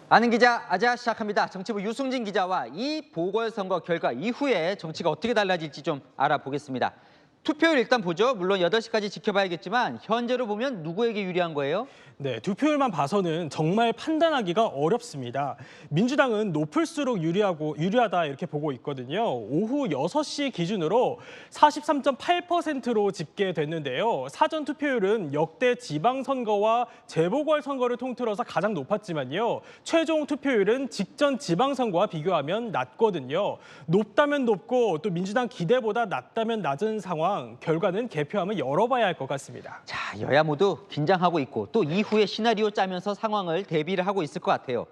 아는 기자 아자 시작합니다. 정치부 유승진 기자와 이 보궐선거 결과 이후에 정치가 어떻게 달라질지 좀 알아보겠습니다. 투표율 일단 보죠. 물론 8시까지 지켜봐야겠지만 현재로 보면 누구에게 유리한 거예요? 네, 투표율만 봐서는 정말 판단하기가 어렵습니다. 민주당은 높을수록 유리하다 이렇게 보고 있거든요. 오후 6시 기준으로 43.8%로 집계됐는데요. 사전 투표율은 역대 지방선거와 재보궐선거를 통틀어서 가장 높았지만요. 최종 투표율은 직전 지방선거와 비교하면 낮거든요. 높다면 높고 또 민주당 기대보다 낮다면 낮은 상황, 결과는 개표하면 열어봐야 할 것 같습니다. 자, 여야 모두 긴장하고 있고 또 이후에 시나리오 짜면서 상황을 대비를 하고 있을 것 같아요.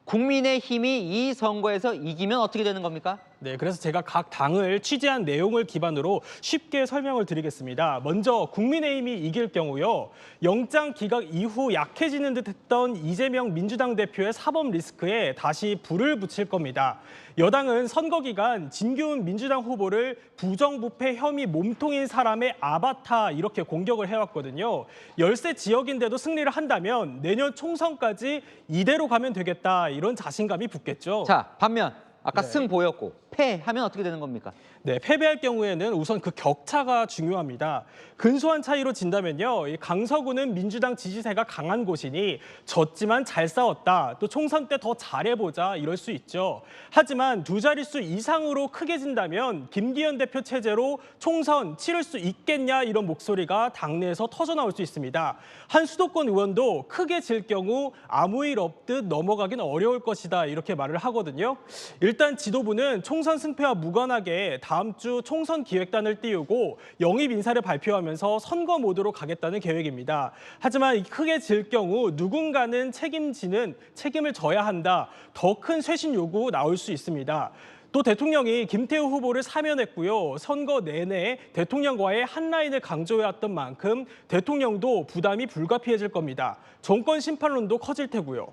국민의힘이 이 선거에서 이기면 어떻게 되는 겁니까? 네, 그래서 제가 각 당을 취재한 내용을 기반으로 쉽게 설명을 드리겠습니다. 먼저 국민의힘이 이길 경우요. 영장 기각 이후 약해지는 듯했던 이재명 민주당 대표의 사법 리스크에 다시 불을 붙일 겁니다. 여당은 선거 기간 진교훈 민주당 후보를 부정부패 혐의 몸통인 사람의 아바타 이렇게 공격을 해왔거든요. 열세 지역인데도 승리를 한다면 내년 총선까지 이대로 가면 되겠다 이런 자신감이 붙겠죠. 자, 반면 아까 네. 승 보였고 패하면 어떻게 되는 겁니까? 네, 패배할 경우에는 우선 그 격차가 중요합니다. 근소한 차이로 진다면요, 이 강서구는 민주당 지지세가 강한 곳이니 졌지만 잘 싸웠다, 또 총선 때 더 잘해보자 이럴 수 있죠. 하지만 두 자릿수 이상으로 크게 진다면 김기현 대표 체제로 총선 치를 수 있겠냐 이런 목소리가 당내에서 터져나올 수 있습니다. 한 수도권 의원도 크게 질 경우 아무 일 없듯 넘어가긴 어려울 것이다 이렇게 말을 하거든요. 일단 지도부는 총선 승패와 무관하게 다음 주 총선 기획단을 띄우고 영입 인사를 발표하면서 선거 모드로 가겠다는 계획입니다. 하지만 크게 질 경우 누군가는 책임을 져야 한다. 더 큰 쇄신 요구 나올 수 있습니다. 또 대통령이 김태우 후보를 사면했고요. 선거 내내 대통령과의 한 라인을 강조해왔던 만큼 대통령도 부담이 불가피해질 겁니다. 정권 심판론도 커질 테고요.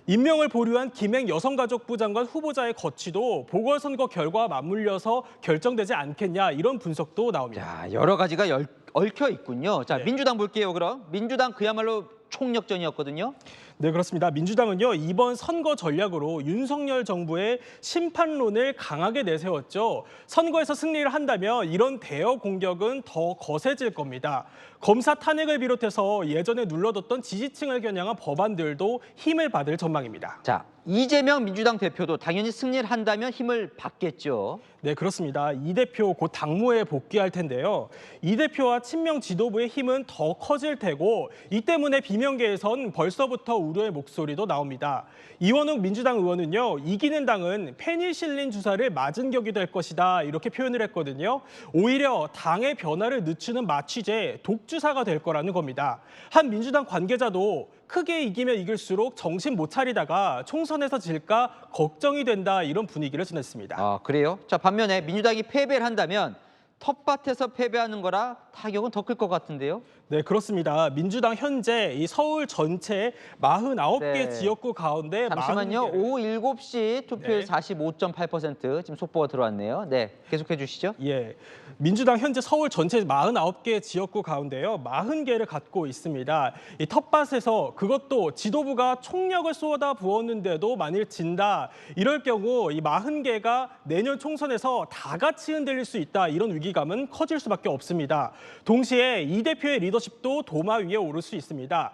임명을 보류한 김행 여성가족부 장관 후보자의 거취도 보궐선거 결과와 맞물려서 결정되지 않겠냐 이런 분석도 나옵니다. 자, 여러 가지가 얽혀 있군요. 자, 네. 민주당 볼게요. 그럼 민주당 그야말로 총력전이었거든요. 네, 그렇습니다. 민주당은요, 이번 선거 전략으로 윤석열 정부의 심판론을 강하게 내세웠죠. 선거에서 승리를 한다면 이런 대여 공격은 더 거세질 겁니다. 검사 탄핵을 비롯해서 예전에 눌러뒀던 지지층을 겨냥한 법안들도 힘을 받을 전망입니다. 자, 이재명 민주당 대표도 당연히 승리를 한다면 힘을 받겠죠. 네, 그렇습니다. 이 대표 곧 당무에 복귀할 텐데요. 이 대표와 친명 지도부의 힘은 더 커질 테고 이 때문에 비명계에선 벌써부터 우려의 목소리도 나옵니다. 이원욱 민주당 의원은요. 이기는 당은 페니실린 주사를 맞은 격이 될 것이다 이렇게 표현을 했거든요. 오히려 당의 변화를 늦추는 마취제, 독주사가 될 거라는 겁니다. 한 민주당 관계자도 크게 이기면 이길수록 정신 못 차리다가 총선에서 질까 걱정이 된다 이런 분위기를 전했습니다. 아, 그래요? 자, 반면에 민주당이 패배를 한다면 텃밭에서 패배하는 거라 타격은 더 클 것 같은데요. 네, 그렇습니다. 민주당 현재 이 서울 전체 49개 네. 지역구 가운데 잠시만요. 40개 오후 7시 투표율 네. 45.8% 지금 속보가 들어왔네요. 네, 계속해 주시죠. 예, 민주당 현재 서울 전체 49개 지역구 가운데요, 40개를 갖고 있습니다. 이 텃밭에서 그것도 지도부가 총력을 쏟아 부었는데도 만일 진다, 이럴 경우 이 40개가 내년 총선에서 다 같이 흔들릴 수 있다, 이런 위기감은 커질 수밖에 없습니다. 동시에 이 대표의 리더십도 도마 위에 오를 수 있습니다.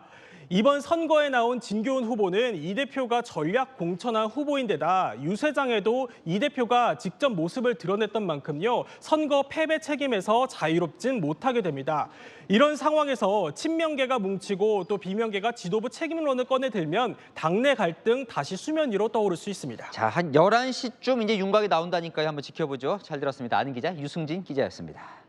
이번 선거에 나온 진교훈 후보는 이 대표가 전략 공천한 후보인데다 유세장에도 이 대표가 직접 모습을 드러냈던 만큼요, 선거 패배 책임에서 자유롭진 못하게 됩니다. 이런 상황에서 친명계가 뭉치고 또 비명계가 지도부 책임론을 꺼내들면 당내 갈등 다시 수면 위로 떠오를 수 있습니다. 자, 한 11시쯤 이제 윤곽이 나온다니까요. 한번 지켜보죠. 잘 들었습니다. 아는 기자 유승진 기자였습니다.